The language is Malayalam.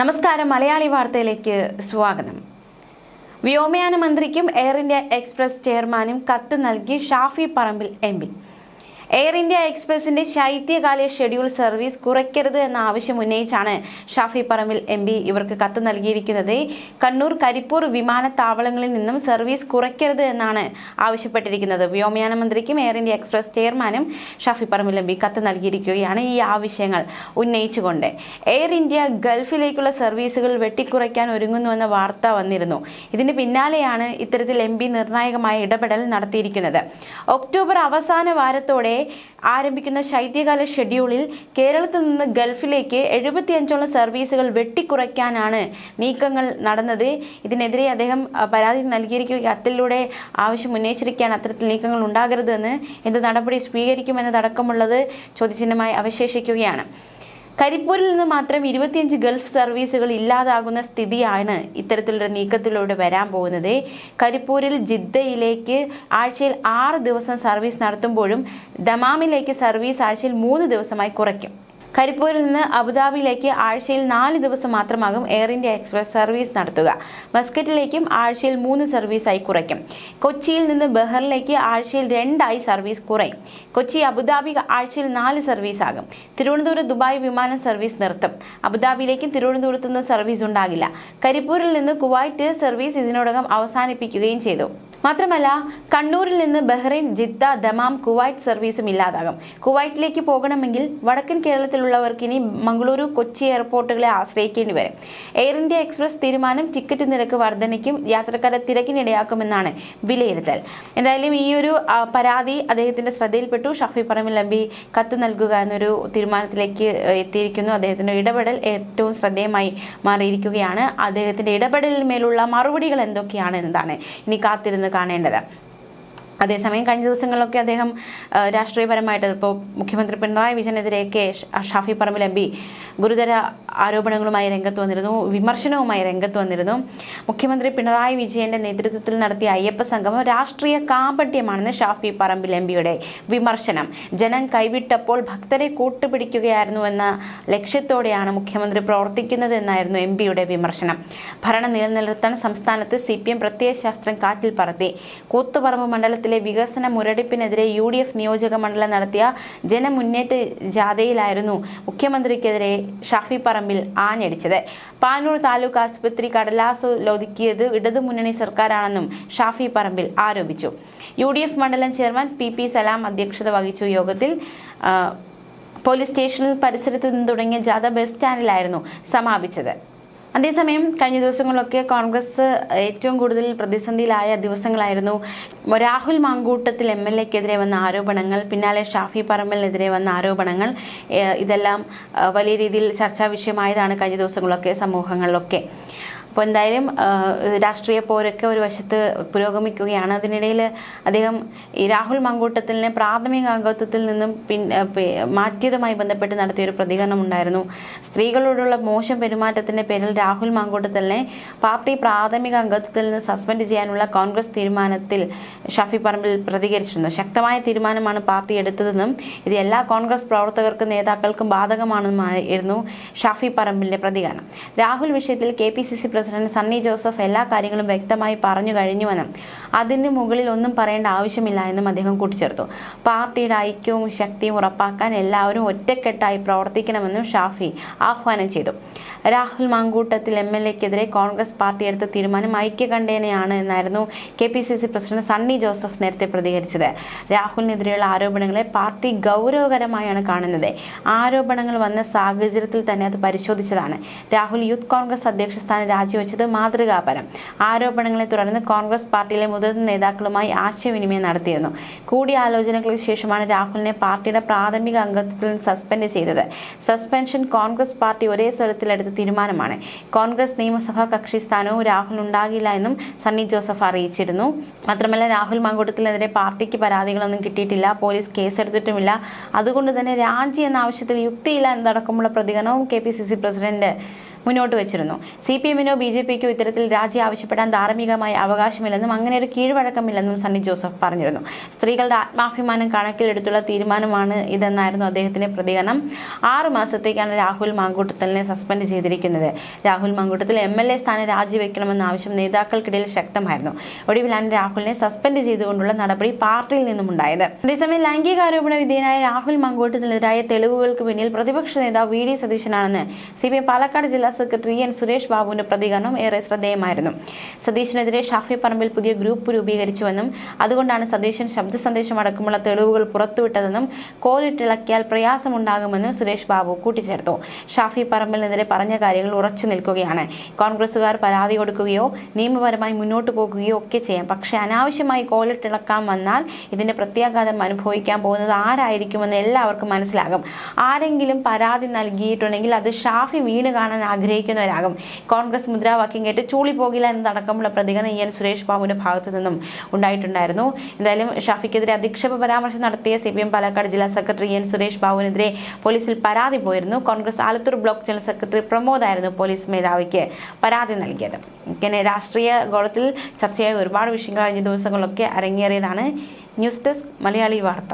നമസ്കാരം. മലയാളി വാർത്തയിലേക്ക് സ്വാഗതം. വ്യോമയാന മന്ത്രിക്കും എയർ ഇന്ത്യ എക്സ്പ്രസ് ചെയർമാനും കത്ത് നൽകി Shafi Parambil MP. Air India എക്സ്പ്രസിന്റെ ശൈത്യകാല ഷെഡ്യൂൾ സർവീസ് കുറയ്ക്കരുത് എന്ന ആവശ്യം ഉന്നയിച്ചാണ് ഷാഫി പറമ്പിൽ എംപി ഇവർക്ക് കത്ത് നൽകിയിരിക്കുന്നത്. കണ്ണൂർ, കരിപ്പൂർ വിമാനത്താവളങ്ങളിൽ നിന്നും സർവീസ് കുറയ്ക്കരുത് എന്നാണ് ആവശ്യപ്പെട്ടിരിക്കുന്നത്. വ്യോമയാന മന്ത്രിക്കും എയർ ഇന്ത്യ എക്സ്പ്രസ് ചെയർമാനും ഷാഫി പറമ്പിൽ എംപി കത്ത് നൽകിയിരിക്കുകയാണ്. ഈ ആവശ്യങ്ങൾ ഉന്നയിച്ചുകൊണ്ട് എയർ ഇന്ത്യ ഗൾഫിലേക്കുള്ള സർവീസുകൾ വെട്ടിക്കുറയ്ക്കാൻ ഒരുങ്ങുന്നുവെന്ന വാർത്ത വന്നിരുന്നു. ഇതിന് പിന്നാലെയാണ് ഇത്തരത്തിൽ എംപി നിർണായകമായ ഇടപെടൽ നടത്തിയിരിക്കുന്നത്. ഒക്ടോബർ അവസാന വാരത്തോടെ ആരംഭിക്കുന്ന ശൈത്യകാല ഷെഡ്യൂളിൽ കേരളത്തിൽ നിന്ന് ഗൾഫിലേക്ക് 75ഓളം സർവീസുകൾ വെട്ടിക്കുറയ്ക്കാനാണ് നീക്കങ്ങൾ നടന്നത്. ഇതിനെതിരെ അദ്ദേഹം പരാതി നൽകിയിരിക്കുക. കത്തിലൂടെ ആവശ്യം ഉന്നയിച്ചിരിക്കുകയാണ് അത്തരത്തിൽ നീക്കങ്ങൾ ഉണ്ടാകരുതെന്ന്. എന്ത് നടപടി സ്വീകരിക്കുമെന്നതടക്കമുള്ളത് ചോദ്യചിഹ്നമായി അവശേഷിക്കുകയാണ്. കരിപ്പൂരിൽ നിന്ന് മാത്രം 25 ഗൾഫ് സർവീസുകൾ ഇല്ലാതാകുന്ന സ്ഥിതിയാണ് ഇത്തരത്തിലൊരു നീക്കത്തിലൂടെ വരാൻ പോകുന്നത്. കരിപ്പൂരിൽ ജിദ്ദയിലേക്ക് ആഴ്ചയിൽ 6 ദിവസം സർവീസ് നടത്തുമ്പോഴും ദമാമിലേക്ക് സർവീസ് ആഴ്ചയിൽ 3 ദിവസമായി കുറയ്ക്കും. കരിപ്പൂരിൽ നിന്ന് അബുദാബിയിലേക്ക് ആഴ്ചയിൽ 4 ദിവസം മാത്രമാകും എയർ ഇന്ത്യ എക്സ്പ്രസ് സർവീസ് നടത്തുക. മസ്കറ്റിലേക്കും ആഴ്ചയിൽ 3 സർവീസായി കുറയ്ക്കും. കൊച്ചിയിൽ നിന്ന് ബഹറിലേക്ക് ആഴ്ചയിൽ 2 സർവീസ് കുറയും. കൊച്ചി അബുദാബി ആഴ്ചയിൽ 4 സർവീസ് ആകും. തിരുവനന്തപുരം ദുബായ് വിമാനം സർവീസ് നിർത്തും. അബുദാബിയിലേക്കും തിരുവനന്തപുരത്തു നിന്ന് സർവീസ് ഉണ്ടാകില്ല. കരിപ്പൂരിൽ നിന്ന് കുവൈറ്റ് സർവീസ് ഇതിനോടകം അവസാനിപ്പിക്കുകയും ചെയ്തു. മാത്രമല്ല, കണ്ണൂരിൽ നിന്ന് ബഹ്റൈൻ, ജിദ്ദ, ദമാം, കുവൈറ്റ് സർവീസും ഇല്ലാതാകും. കുവൈറ്റിലേക്ക് പോകണമെങ്കിൽ വടക്കൻ കേരളത്തിലുള്ളവർക്ക് ഇനി മംഗളൂരു, കൊച്ചി എയർപോർട്ടുകളെ ആശ്രയിക്കേണ്ടി വരും. എയർ ഇന്ത്യ എക്സ്പ്രസ് തീരുമാനം ടിക്കറ്റ് നിരക്ക് വർധനയ്ക്കും യാത്രക്കാരെ തിരക്കിനിടയാക്കുമെന്നാണ് വിലയിരുത്തൽ. എന്തായാലും ഈ ഒരു പരാതി അദ്ദേഹത്തിന്റെ ശ്രദ്ധയിൽപ്പെട്ടു. ഷാഫി പറമ്പിൽ എംപി കത്ത് നൽകുക എന്നൊരു തീരുമാനത്തിലേക്ക് എത്തിയിരിക്കുന്നു. അദ്ദേഹത്തിന്റെ ഇടപെടൽ ഏറ്റവും ശ്രദ്ധേയമായി മാറിയിരിക്കുകയാണ്. അദ്ദേഹത്തിന്റെ ഇടപെടലിന്മേലുള്ള മറുപടികൾ എന്തൊക്കെയാണ് എന്നതാണ് ഇനി കാത്തിരുന്ന് കാണേണ്ടത്. അതേസമയം കഴിഞ്ഞ ദിവസങ്ങളിലൊക്കെ അദ്ദേഹം രാഷ്ട്രീയപരമായിട്ട് ഇപ്പോൾ മുഖ്യമന്ത്രി പിണറായി വിജയനെതിരെയൊക്കെ ഷാഫി പറമ്പിൽ എംപി ഗുരുതര ആരോപണങ്ങളുമായി രംഗത്ത് വന്നിരുന്നു, വിമർശനവുമായി രംഗത്ത് വന്നിരുന്നു. മുഖ്യമന്ത്രി പിണറായി വിജയന്റെ നേതൃത്വത്തിൽ നടത്തിയ അയ്യപ്പ സംഗമം രാഷ്ട്രീയ കാപട്യമാണെന്ന് ഷാഫി പറമ്പിൽ എംപിയുടെ വിമർശനം. ജനം കൈവിട്ടപ്പോൾ ഭക്തരെ കൂട്ടുപിടിക്കുകയായിരുന്നുവെന്ന ലക്ഷ്യത്തോടെയാണ് മുഖ്യമന്ത്രി പ്രവർത്തിക്കുന്നത് എന്നായിരുന്നു എംപിയുടെ വിമർശനം. ഭരണം നിലനിർത്താൻ സംസ്ഥാനത്ത് CPM പ്രത്യയശാസ്ത്രം കാറ്റിൽ പറത്തി. കൂത്തുപറമ്പ് മണ്ഡലത്തിൽ വികസന മുരടിപ്പിനെതിരെ UDF നിയോജക മണ്ഡലം നടത്തിയ ജനമുന്നേറ്റ ജാഥയിലായിരുന്നു മുഖ്യമന്ത്രിക്കെതിരെ ഷാഫി പറമ്പിൽ ആഞ്ഞടിച്ചത്. പാനൂർ താലൂക്ക് ആശുപത്രി കടലാസൊതുക്കിയത് ഇടതുമുന്നണി സർക്കാരാണെന്നും ഷാഫി പറമ്പിൽ ആരോപിച്ചു. UDF മണ്ഡലം ചെയർമാൻ PP സലാം അധ്യക്ഷത വഹിച്ചു. യോഗത്തിൽ പോലീസ് സ്റ്റേഷനിൽ പരിസരത്ത് നിന്ന് തുടങ്ങിയ ജാഥ ബസ് സ്റ്റാൻഡിലായിരുന്നു സമാപിച്ചത്. അതേസമയം കഴിഞ്ഞ ദിവസങ്ങളിലൊക്കെ കോൺഗ്രസ് ഏറ്റവും കൂടുതൽ പ്രതിസന്ധിയിലായ ദിവസങ്ങളായിരുന്നു. രാഹുൽ മാങ്കൂട്ടത്തിൽ MLA-ക്കെതിരെ വന്ന ആരോപണങ്ങൾ, പിന്നാലെ ഷാഫി പറമ്പിലിനെതിരെ വന്ന ആരോപണങ്ങൾ, ഇതെല്ലാം വലിയ രീതിയിൽ ചർച്ചാ വിഷയമായതാണ് കഴിഞ്ഞ ദിവസങ്ങളിലൊക്കെ സമൂഹങ്ങളിലൊക്കെ. അപ്പോൾ എന്തായാലും രാഷ്ട്രീയ പോരൊക്കെ ഒരു വശത്ത് പുരോഗമിക്കുകയാണ്. അതിനിടയിൽ അദ്ദേഹം ഈ രാഹുൽ മാങ്കൂട്ടത്തിലിനെ പ്രാഥമിക അംഗത്വത്തിൽ നിന്നും മാറ്റിയതുമായി ബന്ധപ്പെട്ട് നടത്തിയൊരു പ്രതികരണം ഉണ്ടായിരുന്നു. സ്ത്രീകളോടുള്ള മോശം പെരുമാറ്റത്തിൻ്റെ പേരിൽ രാഹുൽ മാങ്കൂട്ടത്തിലിനെ പാർട്ടി പ്രാഥമിക അംഗത്വത്തിൽ നിന്ന് സസ്പെൻഡ് ചെയ്യാനുള്ള കോൺഗ്രസ് തീരുമാനത്തിൽ ഷാഫി പറമ്പിൽ പ്രതികരിച്ചിരുന്നു. ശക്തമായ തീരുമാനമാണ് പാർട്ടി എടുത്തതെന്നും ഇത് എല്ലാ കോൺഗ്രസ് പ്രവർത്തകർക്കും നേതാക്കൾക്കും ബാധകമാണെന്നുമായിരുന്നു ഷാഫി പറമ്പിലിന്റെ പ്രതികരണം. രാഹുൽ വിഷയത്തിൽ KPCC പ്രസിഡന്റ് സണ്ണി ജോസഫ് എല്ലാ കാര്യങ്ങളും വ്യക്തമായി പറഞ്ഞു കഴിഞ്ഞുവെന്നും അതിന് മുകളിൽ ഒന്നും പറയേണ്ട ആവശ്യമില്ല എന്നും അദ്ദേഹം കൂട്ടിച്ചേർത്തു. പാർട്ടിയുടെ ഐക്യവും ശക്തിയും ഉറപ്പാക്കാൻ എല്ലാവരും ഒറ്റക്കെട്ടായി പ്രവർത്തിക്കണമെന്നും ഷാഫി ആഹ്വാനം ചെയ്തു. രാഹുൽ മാങ്കൂട്ടത്തിൽ MLA-ക്കെതിരെ കോൺഗ്രസ് പാർട്ടി എടുത്ത തീരുമാനം ഐക്യകണ്ഠേനയാണ് എന്നായിരുന്നു KPCC പ്രസിഡന്റ് സണ്ണി ജോസഫ് നേരത്തെ പ്രതികരിച്ചത്. രാഹുലിനെതിരെയുള്ള ആരോപണങ്ങളെ പാർട്ടി ഗൗരവകരമായാണ് കാണുന്നത്. ആരോപണങ്ങൾ വന്ന സാഹചര്യത്തിൽ തന്നെ അത് പരിശോധിച്ചതാണ്. രാഹുൽ യൂത്ത് കോൺഗ്രസ് അധ്യക്ഷ സ്ഥാനം രാജിവെച്ചത് മാതൃകാപരം. ആരോപണങ്ങളെ തുടർന്ന് കോൺഗ്രസ് പാർട്ടിയിലെ മുതിർന്ന നേതാക്കളുമായി ആശയവിനിമയം നടത്തിയിരുന്നു. കൂടിയാലോചനകൾക്ക് ശേഷമാണ് രാഹുലിനെ പാർട്ടിയുടെ പ്രാഥമിക അംഗത്വത്തിൽ നിന്ന് സസ്പെൻഡ് ചെയ്തത്. സസ്പെൻഷൻ കോൺഗ്രസ് പാർട്ടി ഒരേ സ്വരത്തിലെടുത്ത തീരുമാനമാണ്. കോൺഗ്രസ് നിയമസഭാ കക്ഷി സ്ഥാനവും രാഹുൽ ഉണ്ടാകില്ല എന്നും സണ്ണി ജോസഫ് അറിയിച്ചിരുന്നു. മാത്രമല്ല, രാഹുൽ മാങ്കൂട്ടത്തിനെതിരെ പാർട്ടിക്ക് പരാതികളൊന്നും കിട്ടിയിട്ടില്ല, പോലീസ് കേസെടുത്തിട്ടുമില്ല, അതുകൊണ്ട് തന്നെ രാജി എന്ന ആവശ്യത്തിൽ യുക്തിയില്ല എന്നതടക്കമുള്ള പ്രതികരണവും KPCC പ്രസിഡന്റ് മുന്നോട്ട് വെച്ചിരുന്നു. CPM-നോ BJP-ക്കോ ഇത്തരത്തിൽ രാജി ആവശ്യപ്പെടാൻ ധാർമ്മികമായ അവകാശമില്ലെന്നും അങ്ങനെ ഒരു കീഴ്വഴക്കമില്ലെന്നും സണ്ണി ജോസഫ് പറഞ്ഞിരുന്നു. സ്ത്രീകളുടെ ആത്മാഭിമാനം കണക്കിലെടുത്തുള്ള തീരുമാനമാണ് ഇതെന്നായിരുന്നു അദ്ദേഹത്തിന്റെ പ്രതികരണം. 6 മാസത്തേക്കാണ് രാഹുൽ മാങ്കൂട്ടത്തിലിനെ സസ്പെൻഡ് ചെയ്തിരിക്കുന്നത്. രാഹുൽ മാങ്കൂട്ടത്തിൽ MLA സ്ഥാനം രാജിവെക്കണമെന്ന ആവശ്യം നേതാക്കൾക്കിടയിൽ ശക്തമായിരുന്നു. ഒടുവിലാണ് രാഹുലിനെ സസ്പെൻഡ് ചെയ്തുകൊണ്ടുള്ള നടപടി പാർട്ടിയിൽ നിന്നും ഉണ്ടായത്. അതേസമയം ലൈംഗികാരോപണ വിധേയനായ രാഹുൽ മാങ്കൂട്ടത്തിനെതിരായ തെളിവുകൾക്ക് പിന്നിൽ പ്രതിപക്ഷ നേതാവ് VD സതീശനാണെന്ന് CPM പാലക്കാട് ജില്ലാ സെക്രട്ടറി N സുരേഷ് ബാബുവിന്റെ പ്രതികരണം ഏറെ ശ്രദ്ധേയമായിരുന്നു. സതീശനെതിരെ ഷാഫി പറമ്പിൽ പുതിയ ഗ്രൂപ്പ് രൂപീകരിച്ചുവെന്നും അതുകൊണ്ടാണ് സതീശൻ ശബ്ദ സന്ദേശം അടക്കമുള്ള തെളിവുകൾ പുറത്തുവിട്ടതെന്നും കോലിട്ടിളക്കിയാൽ പ്രയാസമുണ്ടാകുമെന്നും സുരേഷ് ബാബു കൂട്ടിച്ചേർത്തു. ഷാഫി പറമ്പിലിനെതിരെ പറഞ്ഞ കാര്യങ്ങൾ ഉറച്ചു നിൽക്കുകയാണ്. കോൺഗ്രസുകാർ പരാതി കൊടുക്കുകയോ നിയമപരമായി മുന്നോട്ട് പോകുകയോ ഒക്കെ ചെയ്യാം. പക്ഷേ അനാവശ്യമായി കോലിട്ടിളക്കാൻ വന്നാൽ ഇതിന്റെ പ്രത്യാഘാതം അനുഭവിക്കാൻ പോകുന്നത് ആരായിരിക്കുമെന്ന് എല്ലാവർക്കും മനസ്സിലാകും. ആരെങ്കിലും പരാതി നൽകിയിട്ടുണ്ടെങ്കിൽ അത് ഷാഫി വീണ് കാണാൻ ആഗ്രഹിക്കുന്നവരാകും. കോൺഗ്രസ് മുദ്രാവാക്യം കേട്ട് ചൂളി പോകില്ല എന്നതടക്കമുള്ള പ്രതികരണം N സുരേഷ് ബാബുവിന്റെ ഭാഗത്തു നിന്നും ഉണ്ടായിട്ടുണ്ടായിരുന്നു. എന്തായാലും ഷാഫിക്കെതിരെ അധിക്ഷേപ പരാമർശം നടത്തിയ CPM പാലക്കാട് ജില്ലാ സെക്രട്ടറി N സുരേഷ് ബാബുവിനെതിരെ പോലീസിൽ പരാതി പോയിരുന്നു. Congress Alathur block general secretary Pramod ആയിരുന്നു പോലീസ് മേധാവിക്ക് പരാതി നൽകിയത്. ഇങ്ങനെ രാഷ്ട്രീയ ഗോളത്തിൽ ചർച്ചയായ ഒരുപാട് വിഷയങ്ങൾ കഴിഞ്ഞ ദിവസങ്ങളിലൊക്കെ അരങ്ങേറിയതാണ്. ന്യൂസ് ഡെസ്ക് മലയാളി വാർത്ത.